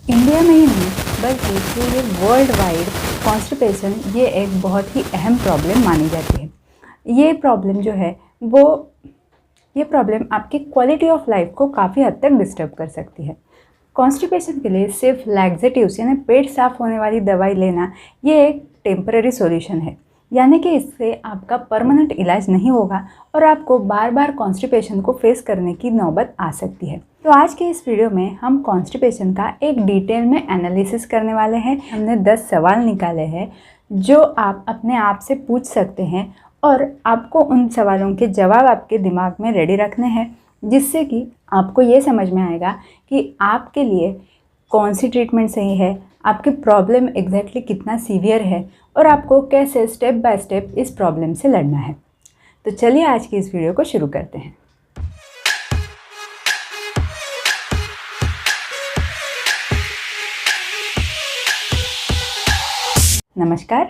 India में ही नहीं बल्कि पूरे वर्ल्ड वाइड कॉन्स्टिपेशन ये एक बहुत ही अहम प्रॉब्लम मानी जाती है। ये प्रॉब्लम जो है ये प्रॉब्लम आपकी क्वालिटी ऑफ लाइफ को काफ़ी हद तक डिस्टर्ब कर सकती है। कॉन्स्टिपेशन के लिए सिर्फ लैक्सेटिव्स यानी पेट साफ होने वाली दवाई लेना ये एक टेम्पररी सॉल्यूशन है, यानी कि इससे आपका परमानेंट इलाज नहीं होगा और आपको बार बार कॉन्स्टिपेशन को फेस करने की नौबत आ सकती है। तो आज के इस वीडियो में हम कॉन्स्टिपेशन का एक डिटेल में एनालिसिस करने वाले हैं। हमने 10 सवाल निकाले हैं जो आप अपने आप से पूछ सकते हैं और आपको उन सवालों के जवाब आपके दिमाग में रेडी रखने हैं, जिससे कि आपको ये समझ में आएगा कि आपके लिए कौन सी ट्रीटमेंट सही है, आपकी प्रॉब्लम एग्जैक्टली कितना सीवियर है और आपको कैसे स्टेप बाय स्टेप इस प्रॉब्लम से लड़ना है। तो चलिए आज की इस वीडियो को शुरू करते हैं। नमस्कार,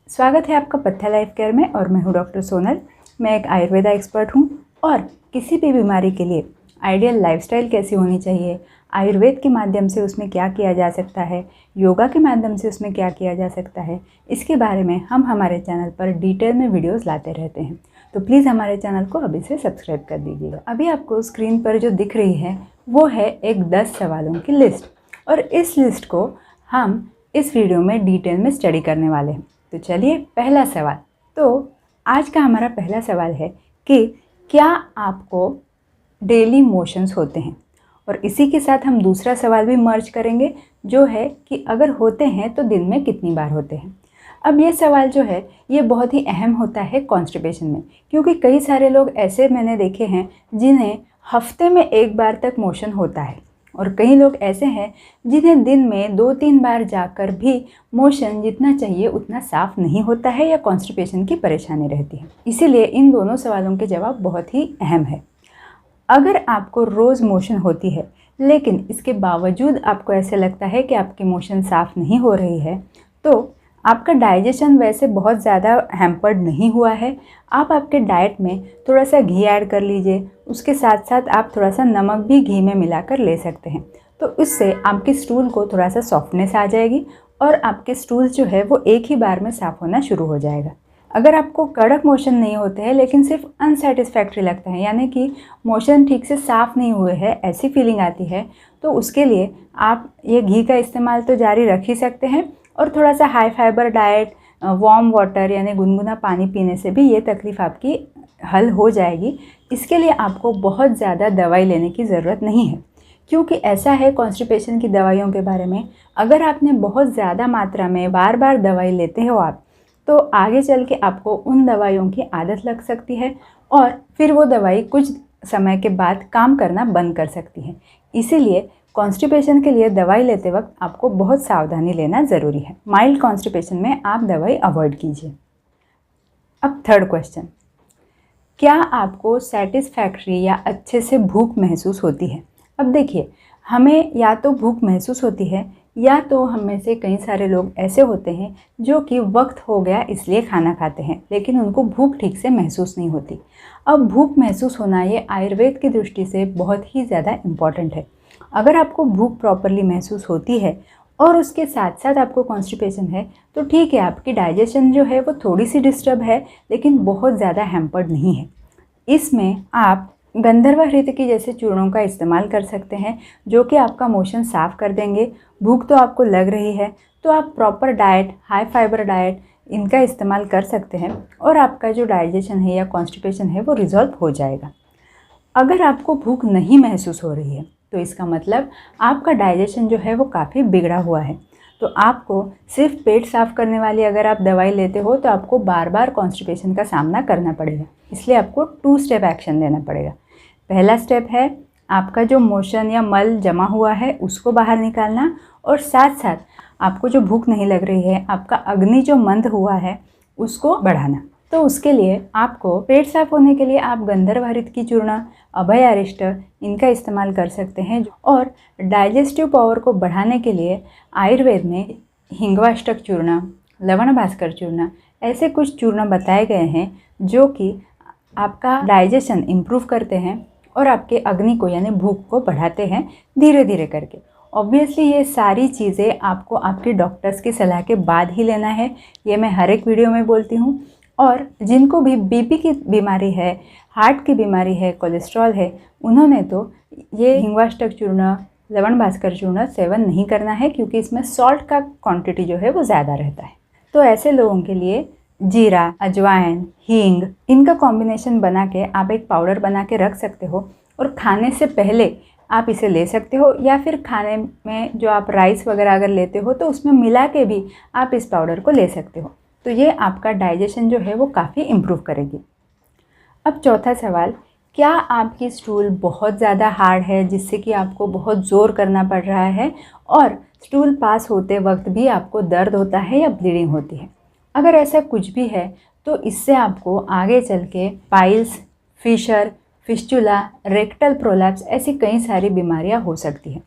स्वागत है आपका पथ्या लाइफ केयर में और मैं हूँ डॉक्टर सोनल। मैं एक आयुर्वेदा एक्सपर्ट हूँ और किसी भी बीमारी के लिए आइडियल लाइफस्टाइल कैसी होनी चाहिए, आयुर्वेद के माध्यम से उसमें क्या किया जा सकता है, योगा के माध्यम से उसमें क्या किया जा सकता है, इसके बारे में हम हमारे चैनल पर डिटेल में वीडियोस लाते रहते हैं। तो प्लीज़ हमारे चैनल को अभी से सब्सक्राइब कर दीजिएगा। अभी आपको स्क्रीन पर जो दिख रही है वो है एक 10 सवालों की लिस्ट और इस लिस्ट को हम इस वीडियो में डिटेल में स्टडी करने वाले हैं। तो चलिए पहला सवाल। तो आज का हमारा पहला सवाल है कि क्या आपको डेली मोशंस होते हैं, और इसी के साथ हम दूसरा सवाल भी मर्ज करेंगे जो है कि अगर होते हैं तो दिन में कितनी बार होते हैं। अब ये सवाल जो है ये बहुत ही अहम होता है कॉन्स्टिपेशन में, क्योंकि कई सारे लोग ऐसे मैंने देखे हैं जिन्हें हफ्ते में एक बार तक मोशन होता है और कई लोग ऐसे हैं जिन्हें दिन में 2-3 बार जाकर भी मोशन जितना चाहिए उतना साफ नहीं होता है या कॉन्स्टिपेशन की परेशानी रहती है। इसीलिए इन दोनों सवालों के जवाब बहुत ही अहम है। अगर आपको रोज़ मोशन होती है लेकिन इसके बावजूद आपको ऐसे लगता है कि आपकी मोशन साफ़ नहीं हो रही है, तो आपका डाइजेशन वैसे बहुत ज़्यादा हैम्पर्ड नहीं हुआ है। आप आपके डाइट में थोड़ा सा घी ऐड कर लीजिए, उसके साथ साथ आप थोड़ा सा नमक भी घी में मिलाकर ले सकते हैं। तो इससे आपकी स्टूल को थोड़ा सा सॉफ्टनेस आ जाएगी और आपके स्टूल्स जो है वो एक ही बार में साफ़ होना शुरू हो जाएगा। अगर आपको कड़क मोशन नहीं होते हैं लेकिन सिर्फ अनसेटिस्फैक्ट्री लगता है, यानी कि मोशन ठीक से साफ़ नहीं हुए हैं, ऐसी फीलिंग आती है, तो उसके लिए आप ये घी का इस्तेमाल तो जारी रख ही सकते हैं और थोड़ा सा high fibre diet, warm water यानी गुनगुना पानी पीने से भी ये तकलीफ़ आपकी हल हो जाएगी। इसके लिए आपको बहुत ज़्यादा दवाई लेने की ज़रूरत नहीं है, क्योंकि ऐसा है कॉन्स्टिपेशन की दवाइयों के बारे में, अगर आपने बहुत ज़्यादा मात्रा में बार बार दवाई लेते हो आप, तो आगे चल के आपको उन दवाइयों की आदत लग सकती है और फिर वो दवाई कुछ समय के बाद काम करना बंद कर सकती है। इसीलिए कॉन्स्टिपेशन के लिए दवाई लेते वक्त आपको बहुत सावधानी लेना ज़रूरी है। माइल्ड कॉन्स्टिपेशन में आप दवाई अवॉइड कीजिए। अब थर्ड क्वेश्चन, क्या आपको सेटिस्फैक्ट्री या अच्छे से भूख महसूस होती है? अब देखिए, हमें या तो भूख महसूस होती है या तो हम में से कई सारे लोग ऐसे होते हैं जो कि वक्त हो गया इसलिए खाना खाते हैं लेकिन उनको भूख ठीक से महसूस नहीं होती। अब भूख महसूस होना ये आयुर्वेद की दृष्टि से बहुत ही ज़्यादा इम्पॉर्टेंट है। अगर आपको भूख प्रॉपरली महसूस होती है और उसके साथ साथ आपको कॉन्स्टिपेशन है तो ठीक है, आपकी डाइजेशन जो है वो थोड़ी सी डिस्टर्ब है लेकिन बहुत ज़्यादा हैम्पर्ड नहीं है। इसमें आप गंधर्व हृत की जैसे चूर्णों का इस्तेमाल कर सकते हैं जो कि आपका मोशन साफ़ कर देंगे। भूख तो आपको लग रही है तो आप proper diet, high fibre diet इनका इस्तेमाल कर सकते हैं और आपका जो डाइजेशन है या कॉन्स्टिपेशन है वो रिजॉल्व हो जाएगा। अगर आपको भूख नहीं महसूस हो रही है तो इसका मतलब आपका डाइजेशन जो है वो काफ़ी बिगड़ा हुआ है। तो आपको सिर्फ पेट साफ़ करने वाली अगर आप दवाई लेते हो तो आपको बार बार कॉन्स्टिपेशन का सामना करना पड़ेगा। इसलिए आपको 2 स्टेप एक्शन लेना पड़ेगा। पहला स्टेप है आपका जो मोशन या मल जमा हुआ है उसको बाहर निकालना, और साथ साथ आपको जो भूख नहीं लग रही है, आपका अग्नि जो मंद हुआ है उसको बढ़ाना। तो उसके लिए आपको पेट साफ होने के लिए आप गंधर्व हरित की चूर्ण, अभय अरिष्ट इनका इस्तेमाल कर सकते हैं। और डाइजेस्टिव पावर को बढ़ाने के लिए आयुर्वेद में हिंगवाष्टक चूर्ण, लवण भास्कर चूर्ण ऐसे कुछ चूर्ण बताए गए हैं जो कि आपका डाइजेशन इम्प्रूव करते हैं और आपके अग्नि को यानी भूख को बढ़ाते हैं धीरे धीरे करके। ऑब्वियसली ये सारी चीज़ें आपको आपके डॉक्टर्स की सलाह के बाद ही लेना है, ये मैं हर एक वीडियो में बोलती हूँ। और जिनको भी बीपी की बीमारी है, हार्ट की बीमारी है, कोलेस्ट्रॉल है, उन्होंने तो ये हिंगवाष्टक चूर्ण, लवण भास्कर चूर्ण सेवन नहीं करना है, क्योंकि इसमें सॉल्ट का क्वांटिटी जो है वो ज़्यादा रहता है। तो ऐसे लोगों के लिए जीरा, अजवाइन, हींग, इनका कॉम्बिनेशन बना के आप एक पाउडर बना के रख सकते हो और खाने से पहले आप इसे ले सकते हो, या फिर खाने में जो आप राइस वगैरह अगर लेते हो तो उसमें मिला के भी आप इस पाउडर को ले सकते हो। तो ये आपका डाइजेशन जो है वो काफ़ी इम्प्रूव करेगी। अब चौथा सवाल, क्या आपकी स्टूल बहुत ज़्यादा हार्ड है जिससे कि आपको बहुत ज़ोर करना पड़ रहा है और स्टूल पास होते वक्त भी आपको दर्द होता है या ब्लीडिंग होती है? अगर ऐसा कुछ भी है तो इससे आपको आगे चल के piles, fissure, fistula, rectal prolapse ऐसी कई सारी बीमारियां हो सकती हैं।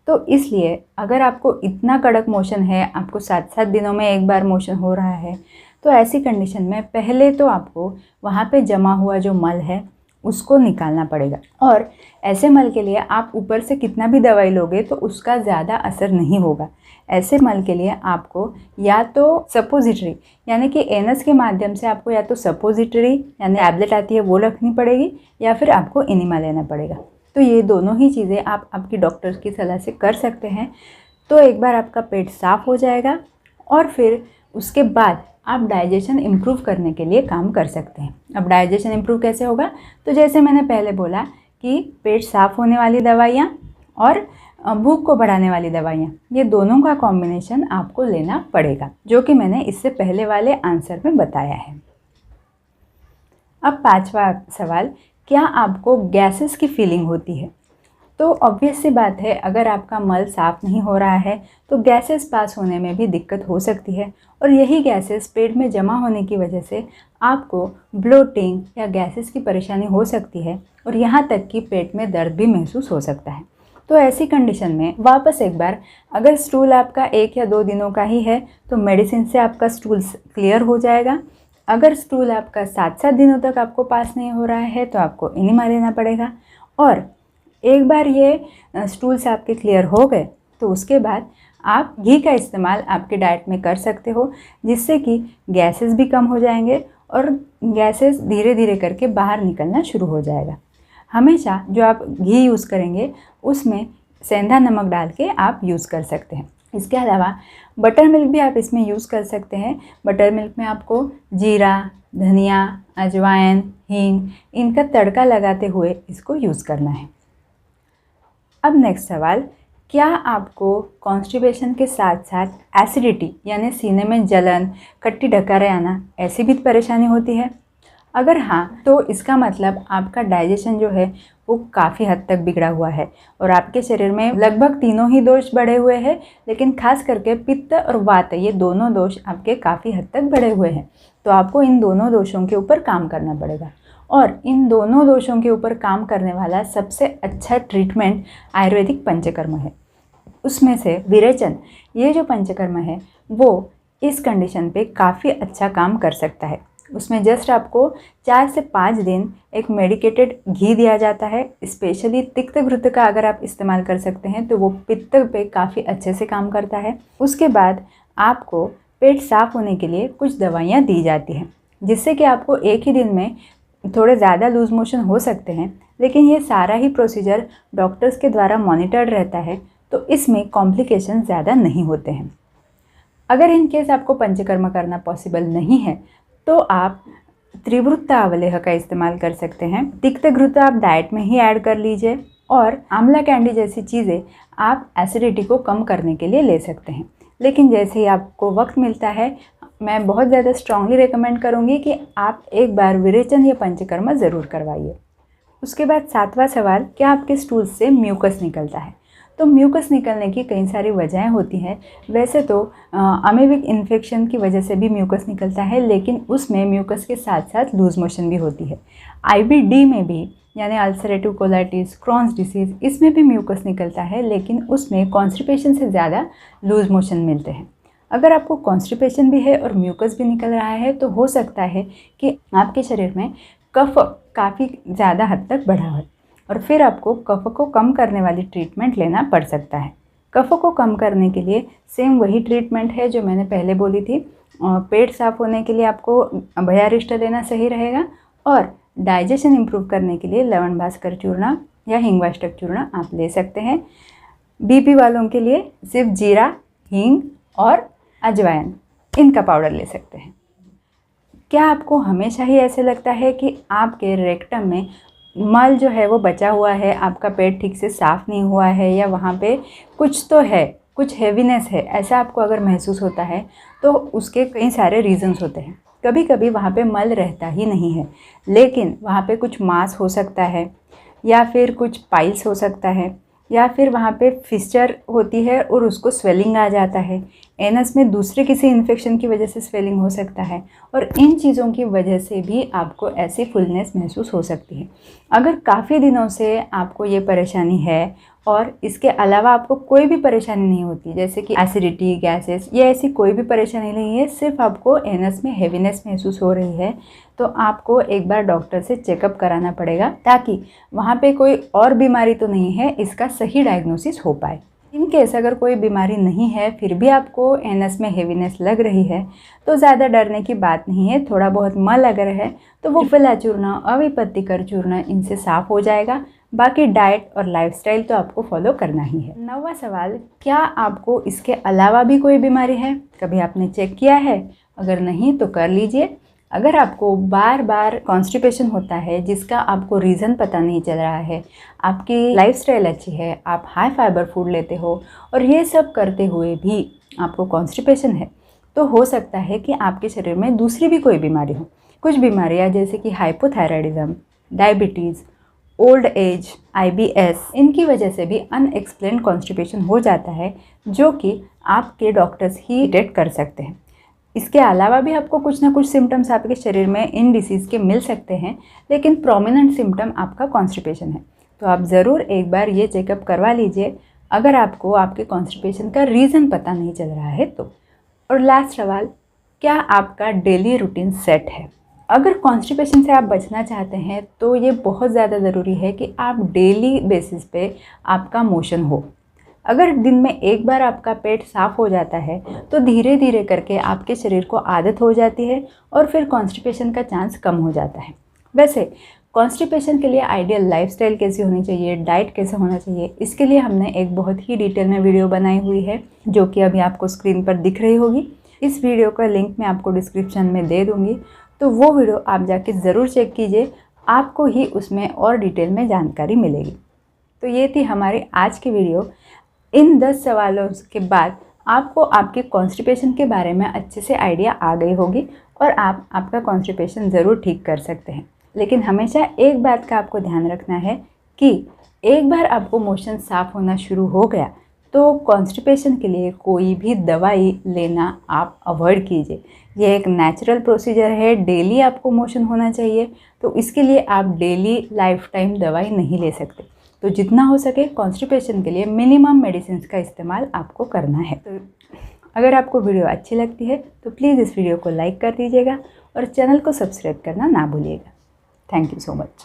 तो इसलिए अगर आपको इतना कड़क मोशन है, आपको 7-7 दिनों में एक बार मोशन हो रहा है, तो ऐसी कंडीशन में पहले तो आपको वहाँ पे जमा हुआ जो मल है उसको निकालना पड़ेगा। और ऐसे मल के लिए आप ऊपर से कितना भी दवाई लोगे तो उसका ज़्यादा असर नहीं होगा। ऐसे मल के लिए आपको या तो सपोजिटरी यानी कि एनस के माध्यम से आपको या तो सपोजिटरी यानी टैबलेट आती है वो रखनी पड़ेगी, या फिर आपको इनिमा लेना पड़ेगा। तो ये दोनों ही चीज़ें आप आपकी डॉक्टर की सलाह से कर सकते हैं। तो एक बार आपका पेट साफ़ हो जाएगा और फिर उसके बाद आप डाइजेशन इम्प्रूव करने के लिए काम कर सकते हैं। अब डाइजेशन इम्प्रूव कैसे होगा? तो जैसे मैंने पहले बोला कि पेट साफ़ होने वाली दवाइयाँ और भूख को बढ़ाने वाली दवाइयाँ, ये दोनों का कॉम्बिनेशन आपको लेना पड़ेगा, जो कि मैंने इससे पहले वाले आंसर में बताया है। अब पांचवा सवाल, क्या आपको गैसेस की फीलिंग होती है? तो ऑब्वियस सी बात है, अगर आपका मल साफ़ नहीं हो रहा है तो गैसेस पास होने में भी दिक्कत हो सकती है, और यही गैसेस पेट में जमा होने की वजह से आपको ब्लोटिंग या गैसेस की परेशानी हो सकती है, और यहाँ तक कि पेट में दर्द भी महसूस हो सकता है। तो ऐसी कंडीशन में वापस एक बार, अगर स्टूल आपका 1 या 2 दिनों का ही है तो मेडिसिन से आपका स्टूल क्लियर हो जाएगा। अगर स्टूल आपका 7-7 दिनों तक आपको पास नहीं हो रहा है तो आपको इनिमा लेना पड़ेगा। और एक बार ये स्टूल्स आपके क्लियर हो गए तो उसके बाद आप घी का इस्तेमाल आपके डाइट में कर सकते हो, जिससे कि गैसेस भी कम हो जाएंगे और गैसेस धीरे धीरे करके बाहर निकलना शुरू हो जाएगा। हमेशा जो आप घी यूज़ करेंगे उसमें सेंधा नमक डाल के आप यूज़ कर सकते हैं। इसके अलावा बटर मिल्क भी आप इसमें यूज़ कर सकते हैं। बटर मिल्क में आपको जीरा, धनिया, अजवाइन, हींग, इनका तड़का लगाते हुए इसको यूज़ करना है। अब नेक्स्ट सवाल, क्या आपको कॉन्स्टिपेशन के साथ साथ एसिडिटी यानी सीने में जलन, खट्टी डकारें आना, ऐसी भी परेशानी होती है? अगर हाँ, तो इसका मतलब आपका डाइजेशन जो है वो काफ़ी हद तक बिगड़ा हुआ है और आपके शरीर में लगभग तीनों ही दोष बढ़े हुए हैं, लेकिन खास करके पित्त और वात, ये दोनों दोष आपके काफ़ी हद तक बढ़े हुए हैं। तो आपको इन दोनों दोषों के ऊपर काम करना पड़ेगा, और इन दोनों दोषों के ऊपर काम करने वाला सबसे अच्छा ट्रीटमेंट आयुर्वेदिक पंचकर्म है। उसमें से विरेचन, ये जो पंचकर्म है वो इस कंडीशन पे काफ़ी अच्छा काम कर सकता है। उसमें जस्ट आपको 4 से 5 दिन एक मेडिकेटेड घी दिया जाता है। स्पेशली तिक्त घृत का अगर आप इस्तेमाल कर सकते हैं तो वो पित्त पे काफ़ी अच्छे से काम करता है। उसके बाद आपको पेट साफ़ होने के लिए कुछ दवाइयाँ दी जाती हैं, जिससे कि आपको एक ही दिन में थोड़े ज़्यादा लूज मोशन हो सकते हैं, लेकिन ये सारा ही प्रोसीजर डॉक्टर्स के द्वारा मॉनिटर्ड रहता है, तो इसमें कॉम्प्लिकेशन ज़्यादा नहीं होते हैं। अगर इन केस आपको पंचकर्म करना पॉसिबल नहीं है तो आप त्रिवृत्त अवलेह का इस्तेमाल कर सकते हैं। तिक्त घृत आप डाइट में ही ऐड कर लीजिए, और आंवला कैंडी जैसी चीज़ें आप एसिडिटी को कम करने के लिए ले सकते हैं। लेकिन जैसे ही आपको वक्त मिलता है, मैं बहुत ज़्यादा स्ट्रांगली रिकमेंड करूँगी कि आप एक बार विरेचन या पंचकर्म ज़रूर करवाइए। उसके बाद 7वां सवाल, क्या आपके स्टूल से म्यूकस निकलता है? तो म्यूकस निकलने की कई सारी वजहें होती हैं। वैसे तो अमेबिक इन्फेक्शन की वजह से भी म्यूकस निकलता है, लेकिन उसमें म्यूकस के साथ साथ लूज मोशन भी होती है। IBD में भी यानी अल्सरेटिव कोलाइटिस, क्रॉन्स डिसीज़, इसमें भी म्यूकस निकलता है, लेकिन उसमें कॉन्स्टिपेशन से ज़्यादा लूज मोशन मिलते हैं। अगर आपको कॉन्स्टिपेशन भी है और म्यूकस भी निकल रहा है तो हो सकता है कि आपके शरीर में कफ काफ़ी ज़्यादा हद तक बढ़ा है, और फिर आपको कफ को कम करने वाली ट्रीटमेंट लेना पड़ सकता है। कफ़ों को कम करने के लिए सेम वही ट्रीटमेंट है जो मैंने पहले बोली थी। पेट साफ़ होने के लिए आपको अभयारिष्ट लेना सही रहेगा, और डाइजेशन इम्प्रूव करने के लिए लवण भास्कर चूर्ण या हिंगवाष्टक चूर्ण आप ले सकते हैं। बीपी वालों के लिए सिर्फ जीरा, हींग और अजवाइन इनका पाउडर ले सकते हैं। क्या आपको हमेशा ही ऐसे लगता है कि आपके रेक्टम में मल जो है वो बचा हुआ है, आपका पेट ठीक से साफ़ नहीं हुआ है, या वहाँ पे कुछ तो है, कुछ हेवीनेस है, ऐसा आपको अगर महसूस होता है तो उसके कई सारे रीज़न्स होते हैं। कभी कभी वहाँ पे मल रहता ही नहीं है, लेकिन वहाँ पे कुछ मांस हो सकता है, या फिर कुछ पाइल्स हो सकता है, या फिर वहाँ पे फिस्चर होती है और उसको स्वेलिंग आ जाता है। एनस में दूसरे किसी इन्फेक्शन की वजह से स्वेलिंग हो सकता है, और इन चीज़ों की वजह से भी आपको ऐसी फुलनेस महसूस हो सकती है। अगर काफ़ी दिनों से आपको ये परेशानी है और इसके अलावा आपको कोई भी परेशानी नहीं होती, जैसे कि एसिडिटी, गैसेस, ये ऐसी कोई भी परेशानी नहीं है, सिर्फ आपको एनस में हेवीनेस महसूस हो रही है, तो आपको एक बार डॉक्टर से चेकअप कराना पड़ेगा, ताकि वहाँ पे कोई और बीमारी तो नहीं है, इसका सही डायग्नोसिस हो पाए। इन केस अगर कोई बीमारी नहीं है फिर भी आपको एनस में हेवीनेस लग रही है तो ज़्यादा डरने की बात नहीं है। थोड़ा बहुत मल अगर है तो वो त्रिफला चूर्ण, अविपत्तिकर चूर्ण, इनसे साफ़ हो जाएगा। बाकी डाइट और लाइफस्टाइल तो आपको फॉलो करना ही है। 9वां सवाल, क्या आपको इसके अलावा भी कोई बीमारी है? कभी आपने चेक किया है? अगर नहीं तो कर लीजिए। अगर आपको बार बार कॉन्स्टिपेशन होता है जिसका आपको रीज़न पता नहीं चल रहा है, आपकी लाइफस्टाइल अच्छी है, आप हाई फाइबर फूड लेते हो और ये सब करते हुए भी आपको कॉन्स्टिपेशन है, तो हो सकता है कि आपके शरीर में दूसरी भी कोई बीमारी हो। कुछ बीमारियां जैसे कि hypothyroidism, diabetes, old age, IBS, इनकी वजह से भी अनएक्सप्लेन्ड कॉन्स्टिपेशन हो जाता है, जो कि आपके डॉक्टर्स ही डिटेक्ट कर सकते हैं। इसके अलावा भी आपको कुछ ना कुछ सिम्टम्स आपके शरीर में इन डिसीज़ के मिल सकते हैं, लेकिन प्रोमिनेंट सिम्टम आपका कॉन्स्टिपेशन है। तो आप ज़रूर एक बार ये चेकअप करवा लीजिए अगर आपको आपके कॉन्स्टिपेशन का रीज़न पता नहीं चल रहा है तो। और लास्ट सवाल, क्या आपका डेली रूटीन सेट है? अगर कॉन्स्टिपेशन से आप बचना चाहते हैं तो ये बहुत ज़्यादा ज़रूरी है कि आप डेली बेसिस पे आपका मोशन हो। अगर दिन में एक बार आपका पेट साफ़ हो जाता है तो धीरे धीरे करके आपके शरीर को आदत हो जाती है और फिर कॉन्स्टिपेशन का चांस कम हो जाता है। वैसे कॉन्स्टिपेशन के लिए आइडियल लाइफस्टाइल कैसी होनी चाहिए, डाइट कैसे होना चाहिए, इसके लिए हमने एक बहुत ही डिटेल में वीडियो बनाई हुई है जो कि अभी आपको स्क्रीन पर दिख रही होगी। इस वीडियो का लिंक मैं आपको डिस्क्रिप्शन में दे दूँगी, तो वो वीडियो आप जाके ज़रूर चेक कीजिए, आपको ही उसमें और डिटेल में जानकारी मिलेगी। तो ये थी हमारी आज की वीडियो। इन 10 सवालों के बाद आपको आपके कॉन्स्टिपेशन के बारे में अच्छे से आइडिया आ गई होगी और आप आपका कॉन्स्टिपेशन ज़रूर ठीक कर सकते हैं। लेकिन हमेशा एक बात का आपको ध्यान रखना है कि एक बार आपको मोशन साफ़ होना शुरू हो गया तो कॉन्स्टिपेशन के लिए कोई भी दवाई लेना आप अवॉइड कीजिए। ये एक नेचुरल प्रोसीजर है, डेली आपको मोशन होना चाहिए, तो इसके लिए आप डेली लाइफ टाइम दवाई नहीं ले सकते। तो जितना हो सके कॉन्स्टिपेशन के लिए मिनिमम मेडिसिन का इस्तेमाल आपको करना है। तो अगर आपको वीडियो अच्छी लगती है तो प्लीज़ इस वीडियो को लाइक कर दीजिएगा और चैनल को सब्सक्राइब करना ना भूलिएगा। Thank you so much.